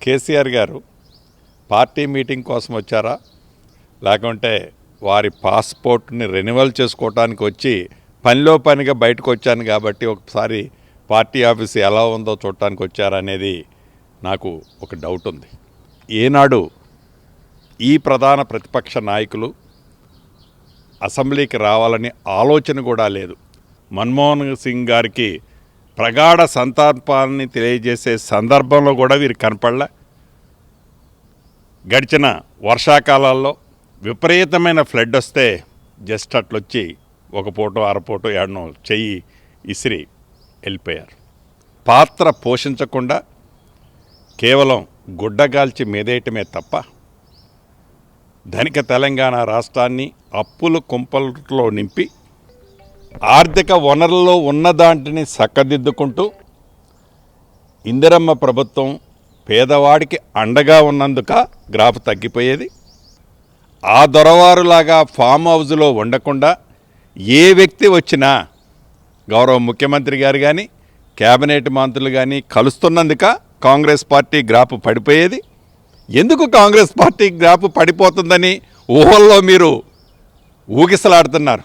కేసీఆర్ గారు party meeting కోసం వచ్చారా, లేకుంటే వారి పాస్పోర్ట్ని రెన్యువల్ చేసుకోవడానికి వచ్చి పనిలో పనిగా బయటకు వచ్చాను కాబట్టి ఒకసారి పార్టీ ఆఫీస్ ఎలా ఉందో చూడటానికి వచ్చారనేది నాకు ఒక డౌట్ ఉంది. ఏనాడు ఈ ప్రధాన ప్రతిపక్ష నాయకులు అసెంబ్లీకి రావాలని ఆలోచన కూడా లేదు. మన్మోహన్ సింగ్ గారికి ప్రగాఢ సంతాపాన్ని తెలియజేసే సందర్భంలో కూడా వీరు కనపడలే. గడిచిన వర్షాకాలాల్లో విపరీతమైన ఫ్లడ్ వస్తే జస్ట్ అట్లొచ్చి ఒక పూటో అరపూటో ఏడనో చెయ్యి ఇసిరి వెళ్ళిపోయారు. పాత్ర పోషించకుండా కేవలం గుడ్డగాల్చి మీదేయటమే తప్ప ధనిక తెలంగాణ రాష్ట్రాన్ని అప్పుల కుంపల్లో నింపి ఆర్థిక వనరుల్లో ఉన్నదాంటిని చక్కదిద్దుకుంటూ ఇందిరమ్మ ప్రభుత్వం పేదవాడికి అండగా ఉన్నందుక గ్రాఫ్ తగ్గిపోయేది. ఆ దొరవారులాగా ఫామ్ హౌస్లో ఉండకుండా ఏ వ్యక్తి వచ్చినా గౌరవ ముఖ్యమంత్రి గారు కానీ కేబినెట్ మంత్రులు కానీ కలుస్తున్నందుక కాంగ్రెస్ పార్టీ గ్రాఫ్ పడిపోయేది. ఎందుకు కాంగ్రెస్ పార్టీ గ్రాఫ్ పడిపోతుందని ఊహల్లో మీరు ఊగిసలాడుతున్నారు?